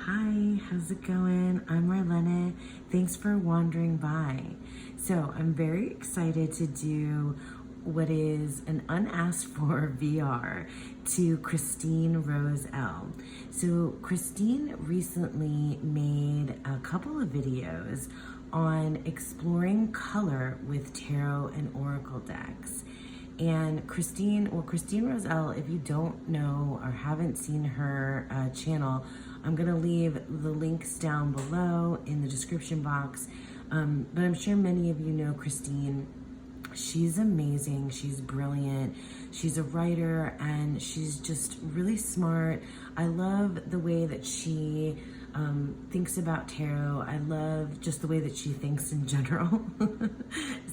Hi, how's it going? I'm Marlena. Thanks for wandering by. So, I'm very excited to do what is an unasked for VR to Christine Rose L. So, Christine recently made a couple of videos on exploring color with tarot and oracle decks. And Christine Roselle, if you don't know or haven't seen her channel, I'm gonna leave the links down below in the description box. But I'm sure many of you know Christine. She's amazing, she's brilliant, she's a writer, and she's just really smart. I love the way that she thinks about tarot. I love just the way that she thinks in general.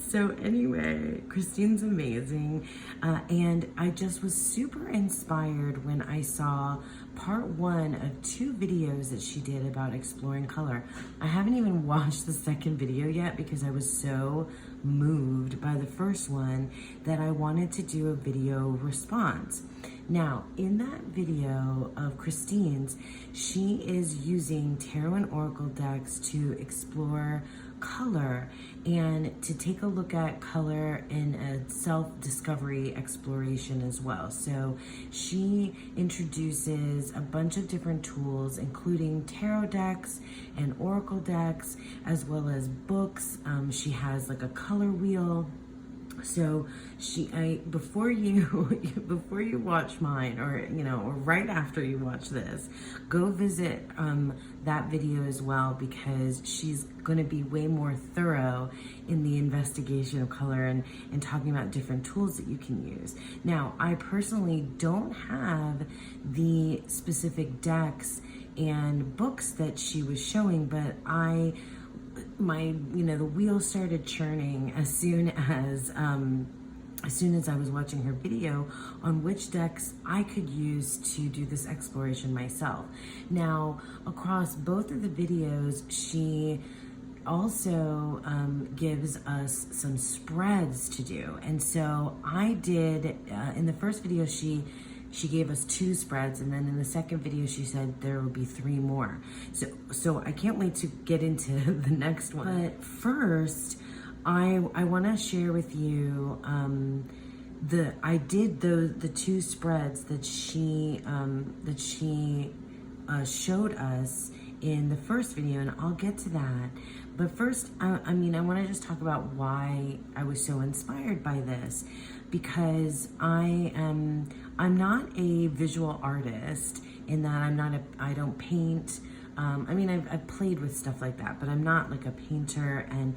So anyway, Christine's amazing. And I just was super inspired when I saw part one of 2 videos that she did about exploring color. I haven't even watched the second video yet because I was so moved by the first one that I wanted to do a video response. Now, in that video of Christine's, she is using tarot and oracle decks to explore color and to take a look at color in a self-discovery exploration as well. So she introduces a bunch of different tools, including tarot decks and oracle decks, as well as books. She has like a color wheel. So before you watch mine, or or right after you watch this, go visit that video as well, because she's going to be way more thorough in the investigation of color and talking about different tools that you can use. Now, I personally don't have the specific decks and books that she was showing, but the wheel started churning as soon as I was watching her video on which decks I could use to do this exploration myself. Now, across both of the videos, she also gives us some spreads to do. And so I did, in the first video, she gave us 2 spreads, and then in the second video she said there will be 3 more. So I can't wait to get into the next one. But first, I want to share with you I did the 2 spreads that she showed us in the first video, and I'll get to that. But first, I want to just talk about why I was so inspired by this, because I'm not a visual artist, in that I don't paint. I've played with stuff like that, but I'm not like a painter. And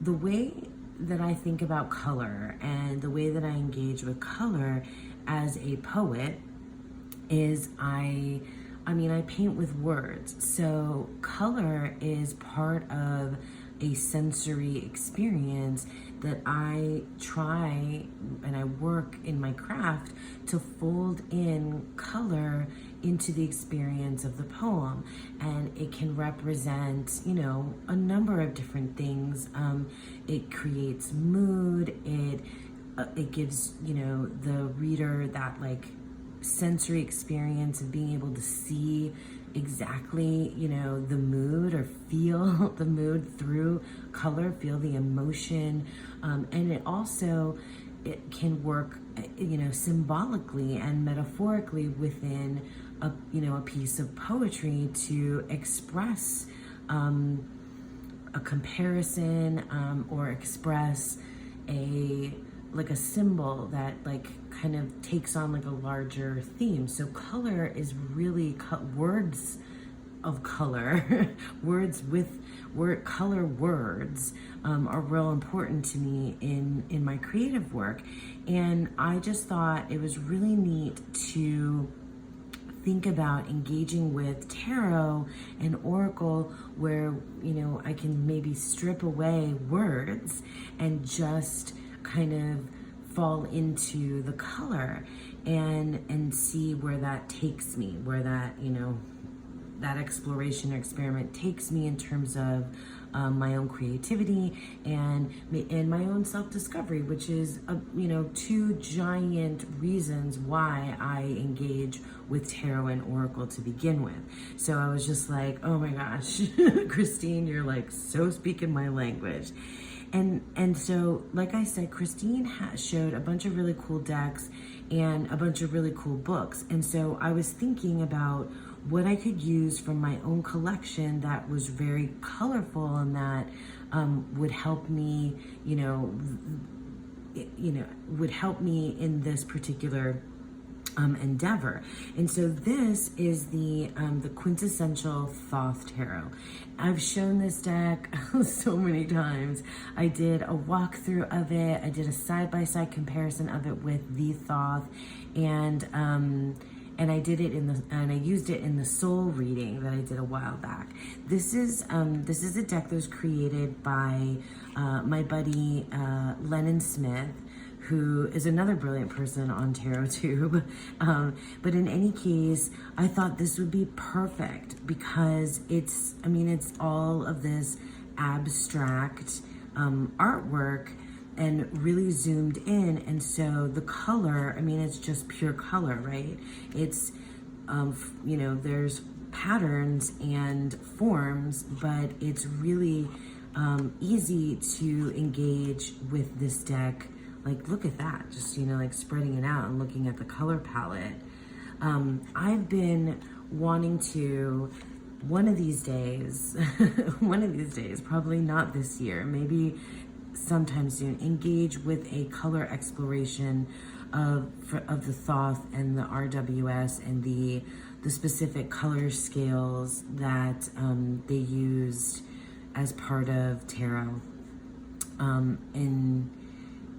the way that I think about color and the way that I engage with color as a poet is I paint with words. So color is part of a sensory experience that I try, and I work in my craft to fold in color into the experience of the poem. And it can represent, a number of different things. It creates mood. It gives, the reader that sensory experience of being able to see exactly, the mood, or feel the mood through color, feel the emotion. And it can work, symbolically and metaphorically within a piece of poetry to express a comparison, or express a symbol that kind of takes on a larger theme. So color is really words of color. Color words are real important to me in my creative work. And I just thought it was really neat to think about engaging with tarot and oracle, where I can maybe strip away words and just kind of fall into the color and see where that takes me, where that that exploration or experiment takes me, in terms of my own creativity and my own self-discovery, which is, you know, two giant reasons why I engage with tarot and oracle to begin with. So I was just like, oh my gosh, Christine, you're like so speaking my language. And so, like I said, Christine showed a bunch of really cool decks and a bunch of really cool books. And so I was thinking about what I could use from my own collection that was very colorful and that would help me, would help me in this particular endeavor. And so this is the Quintessential Thoth Tarot. I've shown this deck so many times. I did a walkthrough of it. I did a side-by-side comparison of it with the Thoth, and I did it and I used it in the soul reading that I did a while back. This is a deck that was created by my buddy Lennon Smith, who is another brilliant person on TarotTube. But in any case, I thought this would be perfect because it's all of this abstract artwork and really zoomed in. And so the color, it's just pure color, right? It's, there's patterns and forms, but it's really easy to engage with this deck. Like, look at that, just, like spreading it out and looking at the color palette. I've been wanting to, one of these days, probably not this year, maybe sometime soon, engage with a color exploration of the Thoth and the RWS and the specific color scales that they used as part of tarot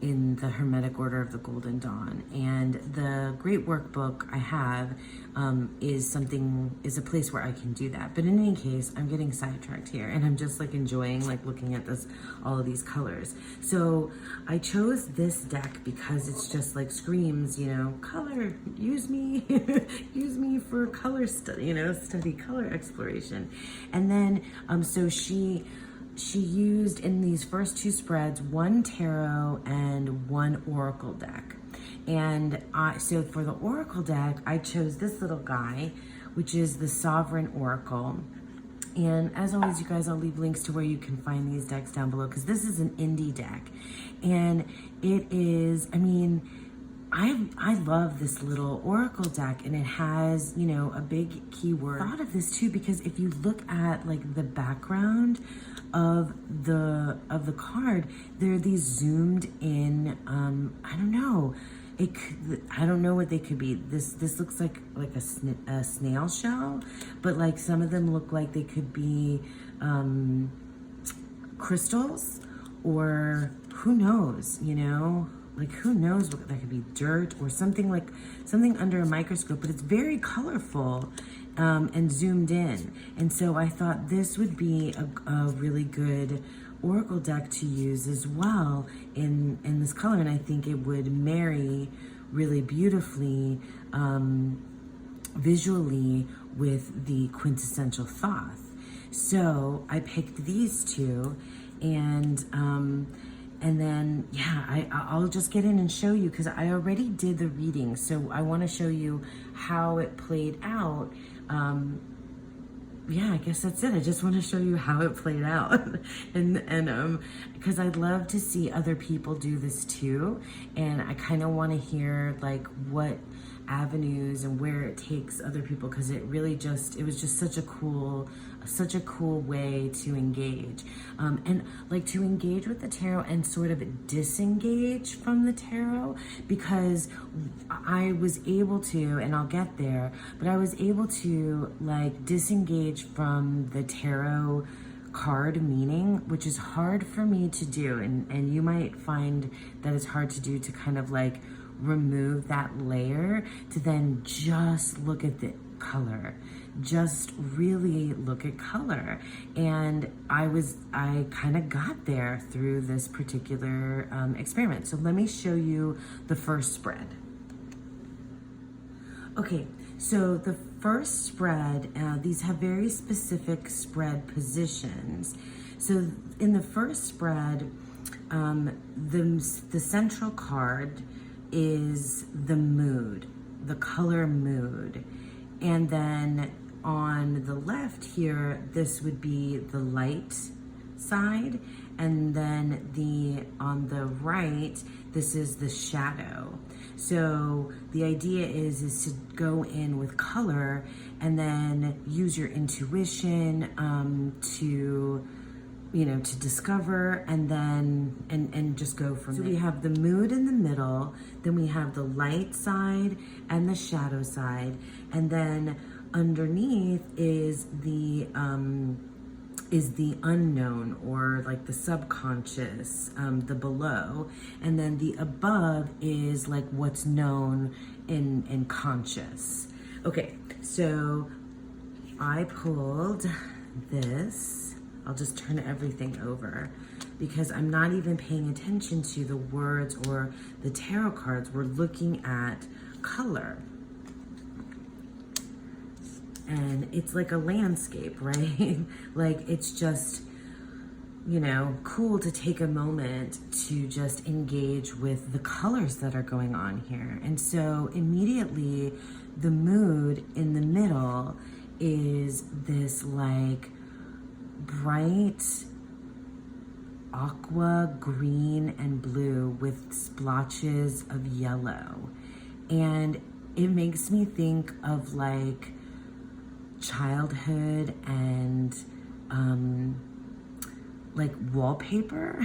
in the Hermetic Order of the Golden Dawn. And the great workbook I have is a place where I can do that. But in any case, I'm getting sidetracked here and I'm just like enjoying like looking at all of these colors. So I chose this deck because it's just like screams, color, use me, use me for color study, study color exploration. And then, so she used in these first two spreads, one tarot and one oracle deck. And so for the oracle deck, I chose this little guy, which is the Sovereign Oracle. And as always, you guys, I'll leave links to where you can find these decks down below, because this is an indie deck. And it is, I love this little oracle deck, and it has, a big keyword. I thought of this too because if you look at like the background of the card, there are these zoomed in, I don't know what they could be. This looks like a snail shell, but like some of them look like they could be crystals, or who knows, like who knows what that could be, dirt or something under a microscope, but it's very colorful and zoomed in. And so I thought this would be a really good oracle deck to use as well in this color, and I think it would marry really beautifully visually with the Quintessential Thoth. So I picked these two, and then, yeah, I'll just get in and show you, because I already did the reading, so I want to show you how it played out. Yeah, I guess that's it. I just want to show you how it played out. and because I'd love to see other people do this too, and I kind of want to hear like what avenues and where it takes other people, because it was just such a cool way to engage, and like to engage with the tarot and sort of disengage from the tarot, because I was able to, and I'll get there, but I was able to like disengage from the tarot card meaning, which is hard for me to do, and you might find that it's hard to do, to kind of like remove that layer to then just look at the color, just really look at color. And I kind of got there through this particular experiment. So let me show you the first spread. Okay, so the first spread, these have very specific spread positions. So in the first spread, the central card is the mood, the color mood. And then on the left here, this would be the light side. And then on the right, this is the shadow. So the idea is to go in with color and then use your intuition to discover, and then and just go from there. So we have the mood in the middle, then we have the light side and the shadow side, and then underneath is the unknown, or like the subconscious, the below, and then the above is like what's known in conscious. Okay, so I pulled this. I'll just turn everything over because I'm not even paying attention to the words or the tarot cards. We're looking at color. And it's like a landscape, right? Like it's just, cool to take a moment to just engage with the colors that are going on here. And so immediately the mood in the middle is this like bright aqua green and blue with splotches of yellow. And it makes me think of like childhood and like wallpaper.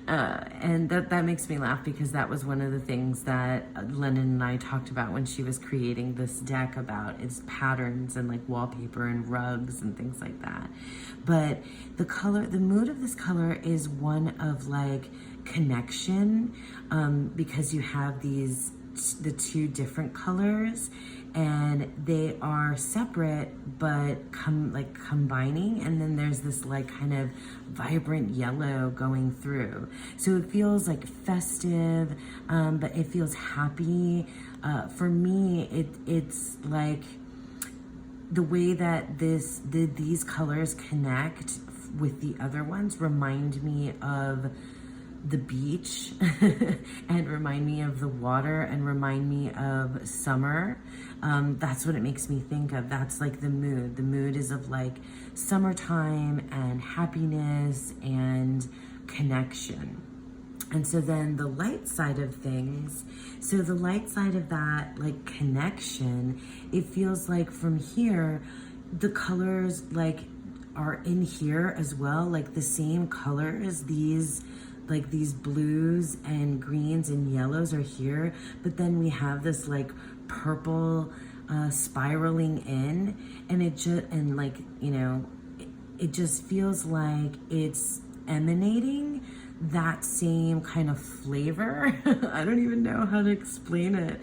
And that makes me laugh because that was one of the things that Lennon and I talked about when she was creating this deck about its patterns and like wallpaper and rugs and things like that. But the mood of this color is one of like connection, because you have the two different colors, and they are separate but combining, and then there's this like kind of vibrant yellow going through. So it feels like festive, but it feels happy. For me, it's like the way that these colors connect with the other ones remind me of the beach and remind me of the water and remind me of summer. That's what it makes me think of. That's like the mood. The mood is of like summertime and happiness and connection. And so then the light side of things, so the light side of that like connection, it feels like from here, the colors like are in here as well, like the same colors, these blues and greens and yellows are here, but then we have this like purple spiraling in, and it just feels like it's emanating that same kind of flavor. I don't even know how to explain it.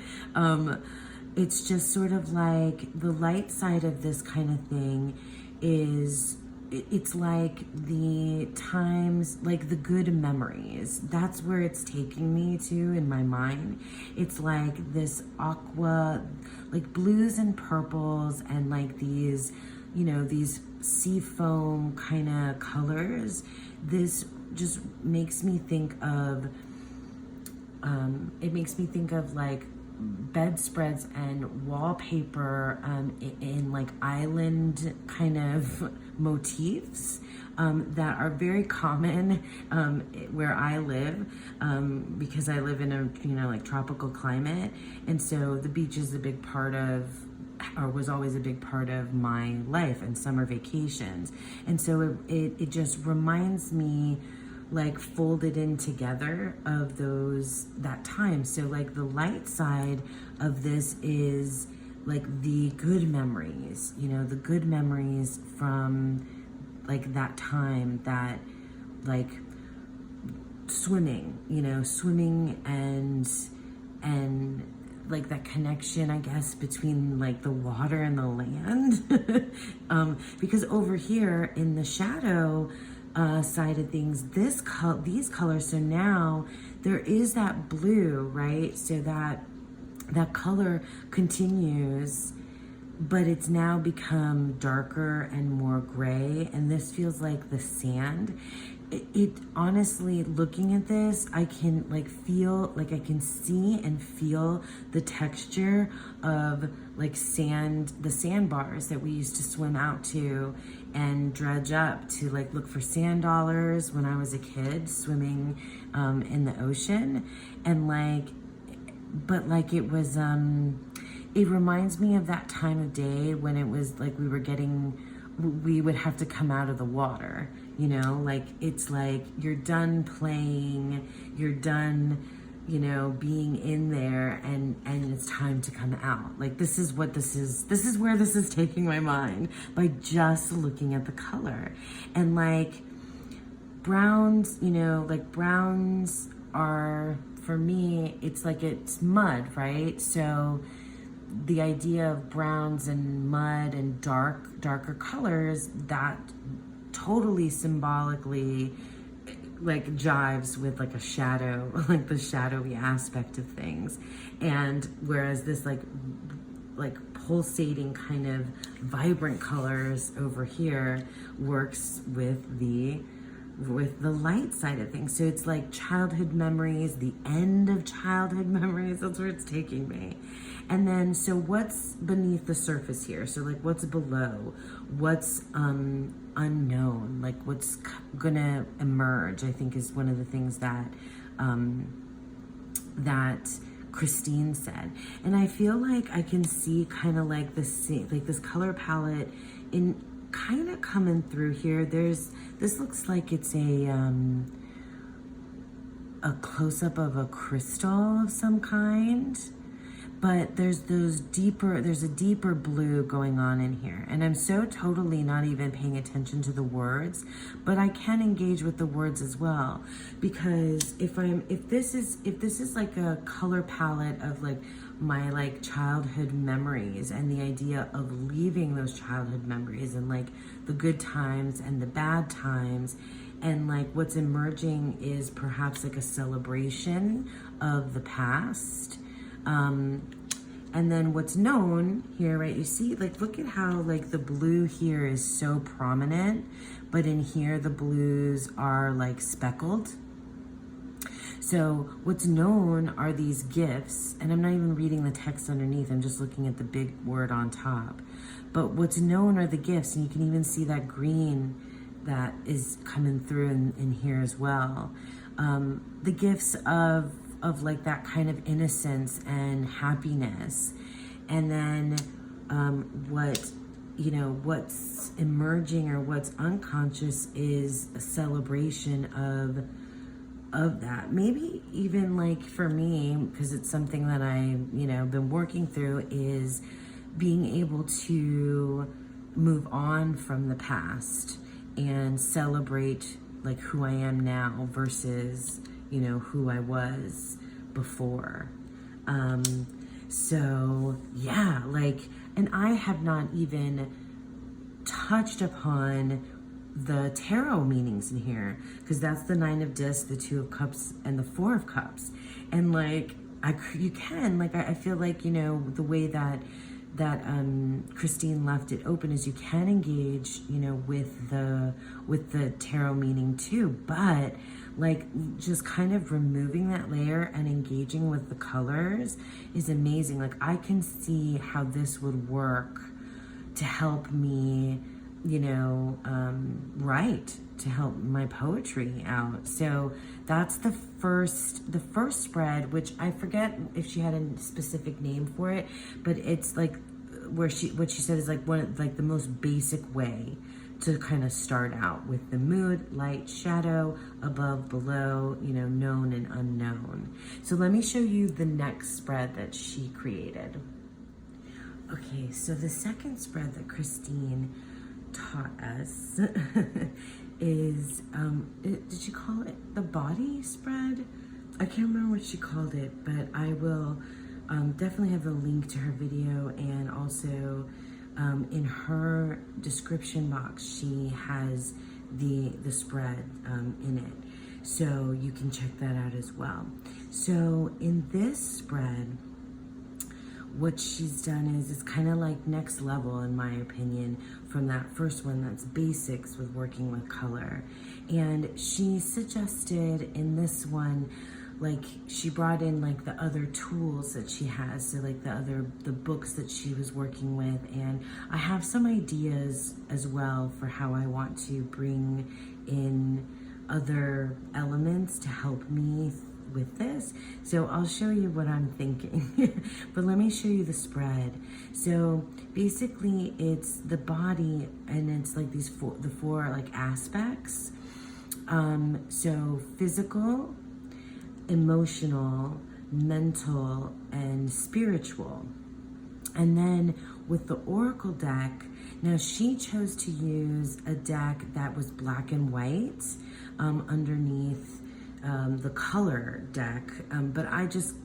It's just sort of like the light side of this kind of thing is, it's like the times, like the good memories. That's where it's taking me to in my mind. It's like this aqua, like blues and purples and like these, these sea foam kind of colors. This just makes me think of, it makes me think of like bedspreads and wallpaper in like island kind of motifs that are very common where I live, because I live in a like tropical climate, and so the beach is a big part of, or was always a big part of my life and summer vacations. And so it just reminds me like folded in together of that time. So like the light side of this is like the good memories, the good memories from like that time, that like swimming and like that connection, I guess, between like the water and the land. Because over here in the shadow side of things, these colors, so now there is that blue, right? So that color continues but it's now become darker and more gray, and this feels like the sand. It honestly, looking at this, I can like feel, like I can see and feel the texture of like sand, the sandbars that we used to swim out to and dredge up to like look for sand dollars when I was a kid swimming in the ocean. And like, but like it was, it reminds me of that time of day when it was like we would have to come out of the water, you know, like it's like you're done playing, you're done, you know, being in there, and it's time to come out. Like this is where this is taking my mind by just looking at the color. And like browns, you know, like browns are, for me, it's like it's mud, right? So the idea of browns and mud and darker colors, that totally symbolically like jives with like a shadow, like the shadowy aspect of things. And whereas this like pulsating kind of vibrant colors over here works with the light side of things. So it's like childhood memories, the end of childhood memories. That's where it's taking me. And then, so what's beneath the surface here? So like what's below? What's unknown? Like what's gonna emerge, I think, is one of the things that that Christine said. And I feel like I can see kind of like this color palette in kind of coming through here. This looks like it's a close-up of a crystal of some kind, but there's a deeper blue going on in here. And I'm so totally not even paying attention to the words, but I can engage with the words as well, because if this is like a color palette of like my like childhood memories, and the idea of leaving those childhood memories, and like the good times and the bad times, and like what's emerging is perhaps like a celebration of the past. And then what's known here, right? You see, like, look at how like the blue here is so prominent, but in here the blues are like speckled. So what's known are these gifts, and I'm not even reading the text underneath, I'm just looking at the big word on top. But what's known are the gifts, and you can even see that green that is coming through in here as well. The gifts of like that kind of innocence and happiness. And then what's emerging or what's unconscious is a celebration of that. Maybe even like for me, because it's something that I, been working through, is being able to move on from the past and celebrate like who I am now versus who I was before. So yeah, like, and I have not even touched upon the tarot meanings in here, because that's the 9 of discs, the 2 of cups, and the 4 of cups. And like, I feel like, the way that Christine left it open is you can engage, with the tarot meaning too, but like just kind of removing that layer and engaging with the colors is amazing. Like I can see how this would work to help me, write, to help my poetry out. So that's the first spread, which I forget if she had a specific name for it, but it's like what she said is like the most basic way to kind of start out with the mood, light, shadow, above, below, known and unknown. So let me show you the next spread that she created. Okay, so the second spread that Christine taught us is, did she call it the body spread? I can't remember what she called it, but I will definitely have the link to her video, and also in her description box she has the spread in it, so you can check that out as well. So in this spread, what she's done is it's kind of like next level, in my opinion, from that first one that's basics with working with color. And she suggested in this one, like she brought in like the other tools that she has, so like the books that she was working with, and I have some ideas as well for how I want to bring in other elements to help me with this. So I'll show you what I'm thinking. But let me show you the spread. So basically it's the body, and it's like the four like aspects. So physical, emotional, mental, and spiritual. And then with the Oracle deck, now she chose to use a deck that was black and white underneath the color deck, but I just,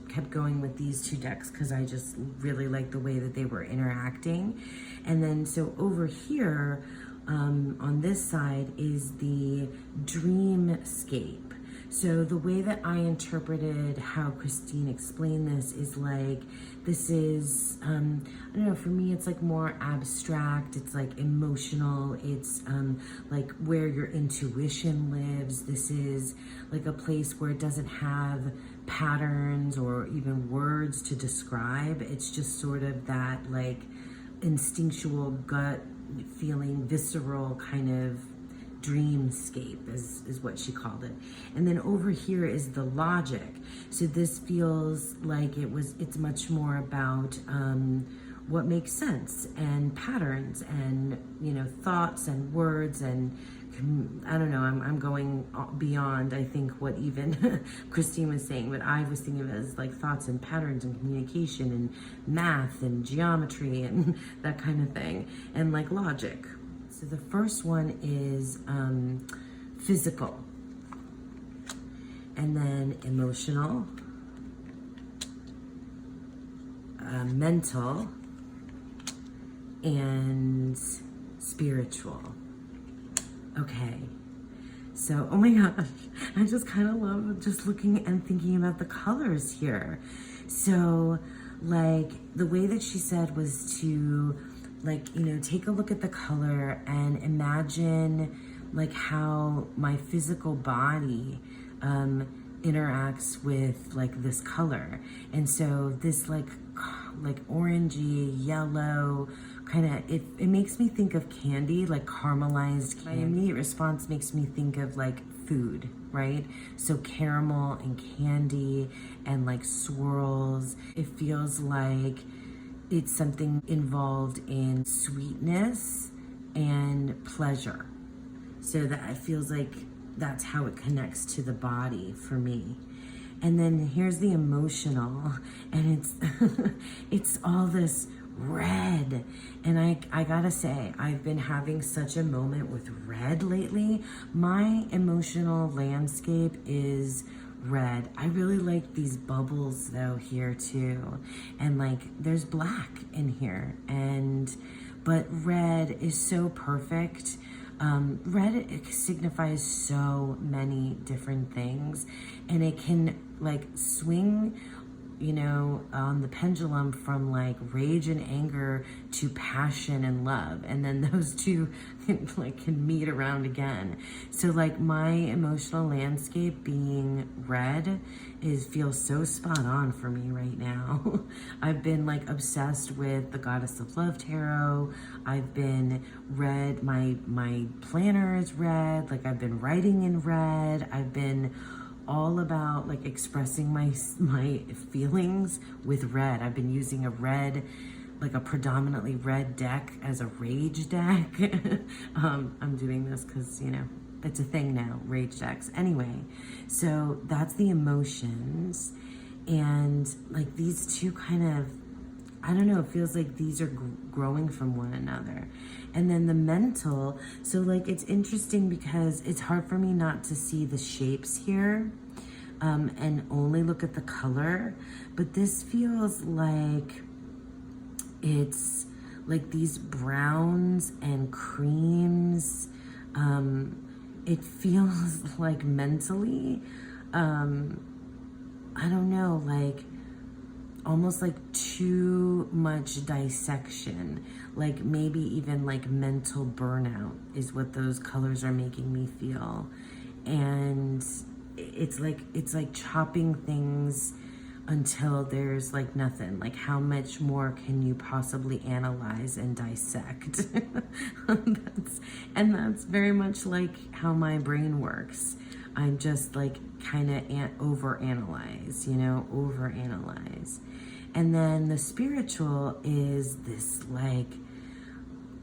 kept going with these two decks because I just really like the way that they were interacting. And then so over here on this side is the dreamscape. So the way that I interpreted how Christine explained this is like, this is, I don't know, for me it's like more abstract, it's like emotional, it's like where your intuition lives. This is like a place where it doesn't have patterns or even words to describe. It's just sort of that like instinctual gut feeling, visceral kind of dreamscape is what she called it. And then over here is the logic. So this feels like it's much more about what makes sense and patterns and thoughts and words, and I don't know, I'm going beyond, I think, what even Christine was saying, but I was thinking of it as like thoughts and patterns and communication and math and geometry and that kind of thing, and like logic. So the first one is physical, and then emotional, mental, and spiritual. Okay, so oh my gosh, I just kind of love just looking and thinking about the colors here. So like the way that she said was to take a look at the color and imagine like how my physical body interacts with like this color. And so this like orangey yellow kind of, it makes me think of candy, like caramelized candy. My immediate response makes me think of like food, right? So caramel and candy and like swirls. It feels like it's something involved in sweetness and pleasure. So that it feels like that's how it connects to the body for me. And then here's the emotional, and it's it's all this red. And I gotta say, I've been having such a moment with red lately. My emotional landscape is red. I really like these bubbles though here too, and like there's black in here, but red is so perfect. Red, it signifies so many different things, and it can like swing, on the pendulum from like rage and anger to passion and love, and then those two can meet around again. So like my emotional landscape being red feels so spot on for me right now. I've been like obsessed with the Goddess of Love tarot. I've been red, my planner is red, like I've been writing in red. I've been all about like expressing my feelings with red. I've been using a red, like a predominantly red deck as a rage deck. I'm doing this because, it's a thing now, rage decks. Anyway, so that's the emotions. And like these two kind of, I don't know, it feels like these are growing from one another. And then the mental, so like it's interesting because it's hard for me not to see the shapes here and only look at the color. But this feels like it's like these browns and creams. It feels like mentally, I don't know, like almost like too much dissection, like maybe even like mental burnout is what those colors are making me feel. And it's like chopping things until there's like nothing. Like, how much more can you possibly analyze and dissect? that's very much like how my brain works. I'm just like kind of overanalyze, overanalyze. And then the spiritual is this like,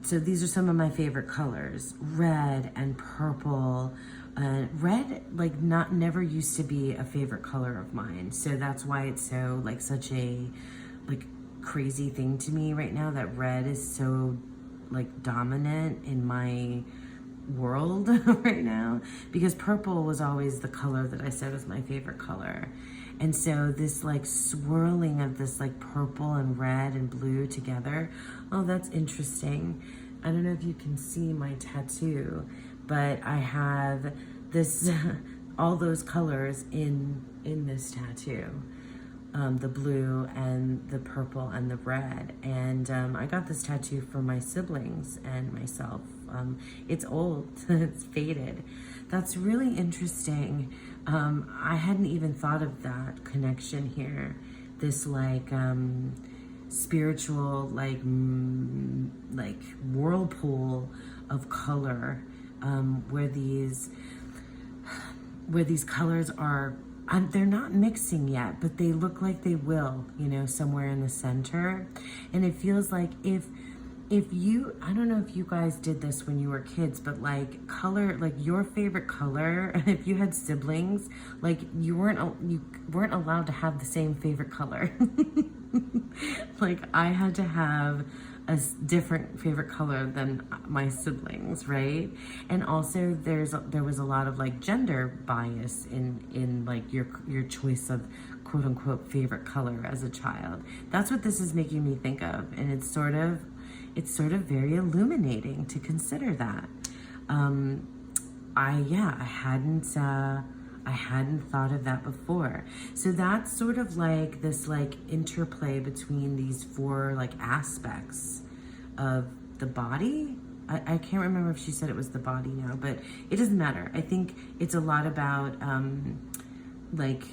so these are some of my favorite colors: red and purple. Red, like, never used to be a favorite color of mine, so that's why it's so like such a like crazy thing to me right now that red is so like dominant in my world right now, because purple was always the color that I said was my favorite color. And so this like swirling of this like purple and red and blue together, oh, that's interesting. I don't know if you can see my tattoo, but I have this all those colors in this tattoo, the blue and the purple and the red. And I got this tattoo for my siblings and myself. It's old, it's faded. That's really interesting. I hadn't even thought of that connection here. This like spiritual like whirlpool of color, where these colors are, they're not mixing yet, but they look like they will, somewhere in the center. And it feels like if you, I don't know if you guys did this when you were kids, but like color, like your favorite color, and if you had siblings, like you weren't allowed to have the same favorite color. Like, I had to have a different favorite color than my siblings, right? And also there was a lot of like gender bias in like your choice of quote unquote favorite color as a child. That's what this is making me think of, and it's sort of very illuminating to consider that. I hadn't thought of that before. So that's sort of like this like interplay between these four like aspects of the body. I can't remember if she said it was the body now, but it doesn't matter. I think it's a lot about like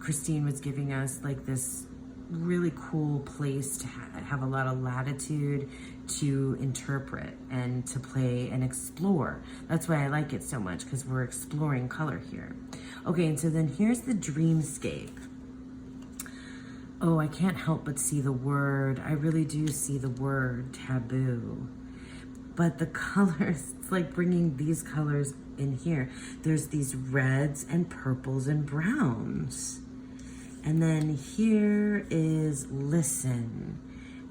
Christine was giving us like this really cool place to have a lot of latitude to interpret and to play and explore. That's why I like it so much, because we're exploring color here. Okay, and so then here's the dreamscape. Oh, I can't help but see the word. I really do see the word taboo. But the colors, it's like bringing these colors in here. There's these reds and purples and browns. And then here is listen.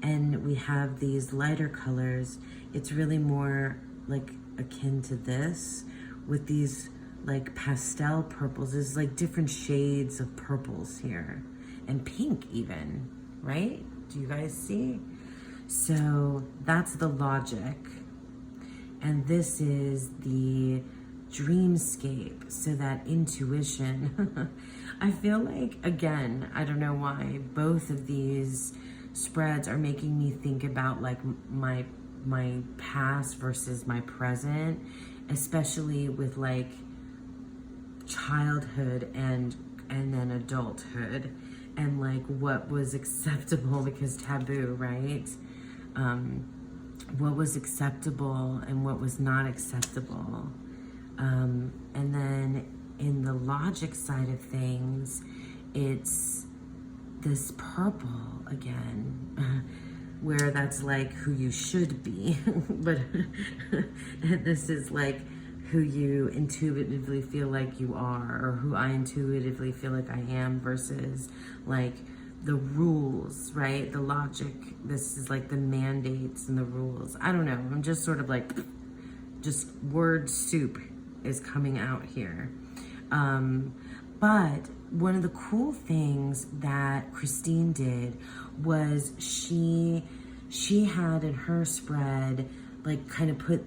And we have these lighter colors. It's really more like akin to this, with these like pastel purples. There's like different shades of purples here, and pink even, right? Do you guys see? So that's the logic. And this is the dreamscape, so that intuition. I feel like, again, I don't know why, both of these spreads are making me think about like my past versus my present, especially with like childhood and then adulthood, and like what was acceptable, because taboo, right? What was acceptable and what was not acceptable. And then in the logic side of things, it's this purple again, where that's like who you should be, but this is like who you intuitively feel like you are, or who I intuitively feel like I am, versus like the rules, right? The logic. This is like the mandates and the rules. I don't know. I'm just sort of like, just word soup is coming out here. But one of the cool things that Christine did was she had in her spread, like, kind of put,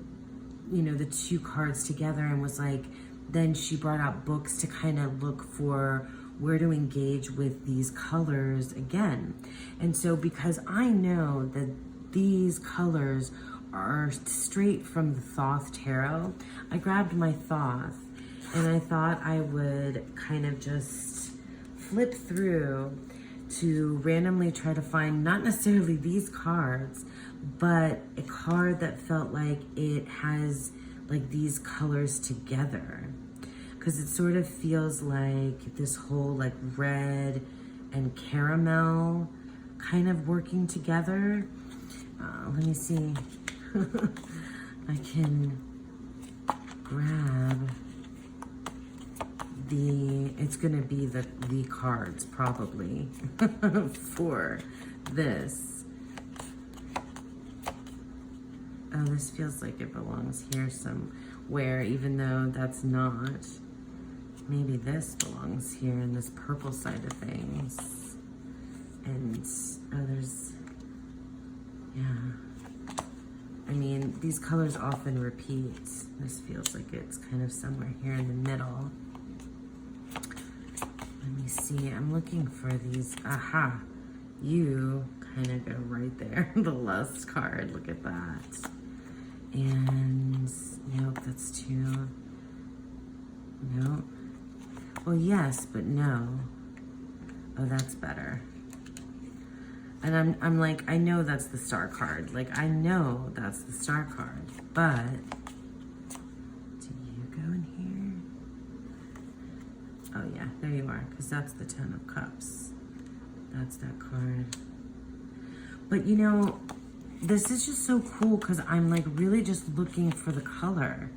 the two cards together, and was like, then she brought out books to kind of look for where to engage with these colors again. And so because I know that these colors are straight from the Thoth Tarot, I grabbed my Thoth and I thought I would kind of just flip through to randomly try to find not necessarily these cards, but a card that felt like it has like these colors together. Because it sort of feels like this whole like red and caramel kind of working together. Let me see. I can grab it's gonna be the cards probably for this. Oh, this feels like it belongs here somewhere, even though that's not. Maybe this belongs here in this purple side of things. And, oh, there's, yeah. I mean, these colors often repeat. This feels like it's kind of somewhere here in the middle. Let me see, I'm looking for these, aha. You kind of go right there, the lust card, look at that. And, nope, that's two. Nope. Well, yes, but no. Oh, that's better. And I'm like, I know that's the star card. Like, I know that's the star card. But, do you go in here? Oh, yeah, there you are. Because that's the 10 of Cups. That's that card. But, you know, this is just so cool because I'm, like, really just looking for the color.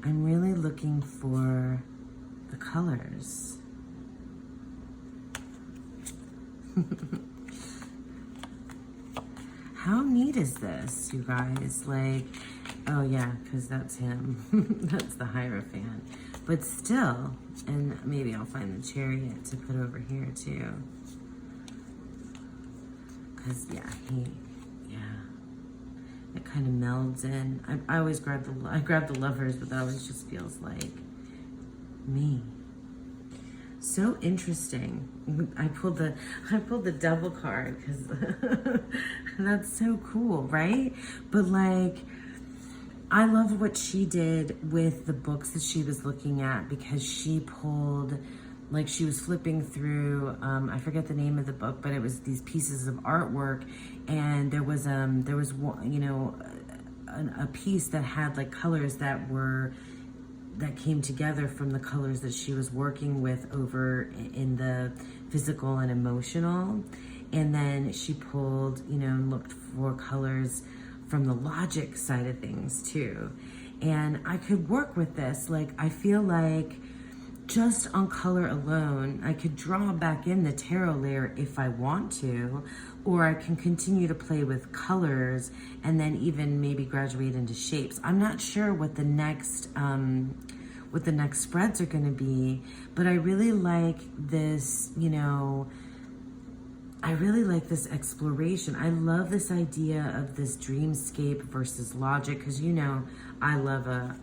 I'm really looking for the colors. How neat is this, you guys? Like, oh yeah, because that's him. That's the Hierophant. But still, and maybe I'll find the Chariot to put over here too. Because yeah, it kind of melds in. I always grab the Lovers, but that always just feels like me. So interesting. I pulled the Devil card because that's so cool, right? But like, I love what she did with the books that she was looking at, because she pulled, like, she was flipping through, I forget the name of the book, but it was these pieces of artwork, and there was one, you know, a piece that had like colors that came together from the colors that she was working with over in the physical and emotional. And then she pulled, you know, and looked for colors from the logic side of things too. And I could work with this. Like, I feel like just on color alone, I could draw back in the tarot layer if I want to, or I can continue to play with colors and then even maybe graduate into shapes. I'm not sure what the next spreads are going to be, but I really like this, you know, I really like this exploration. I love this idea of this dreamscape versus logic, because, you know, I love to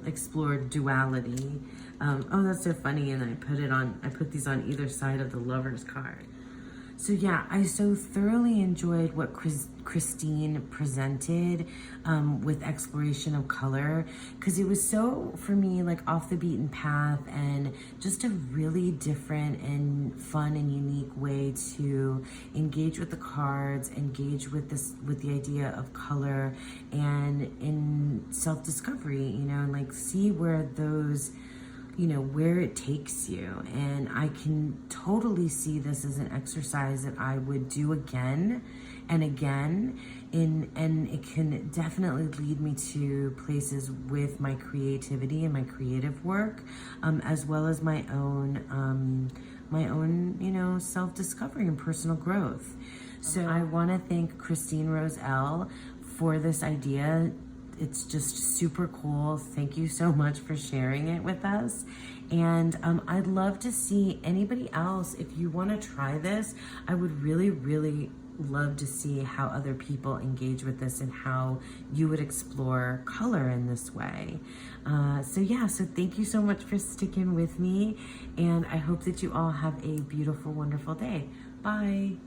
explore duality. Oh, that's so funny. And I put these on either side of the Lovers card. So yeah, I so thoroughly enjoyed what Christine presented with exploration of color, because it was so, for me, like off the beaten path and just a really different and fun and unique way to engage with the cards, engage with the idea of color, and in self-discovery, you know, and like see where those, you know, where it takes you. And I can totally see this as an exercise that I would do again and again, and it can definitely lead me to places with my creativity and my creative work, as well as my own, you know, self-discovery and personal growth. So I want to thank Christine Roselle for this idea. It's just super cool. Thank you so much for sharing it with us. And I'd love to see anybody else, if you want to try this, I would really, really love to see how other people engage with this and how you would explore color in this way. So thank you so much for sticking with me, and I hope that you all have a beautiful, wonderful day. Bye.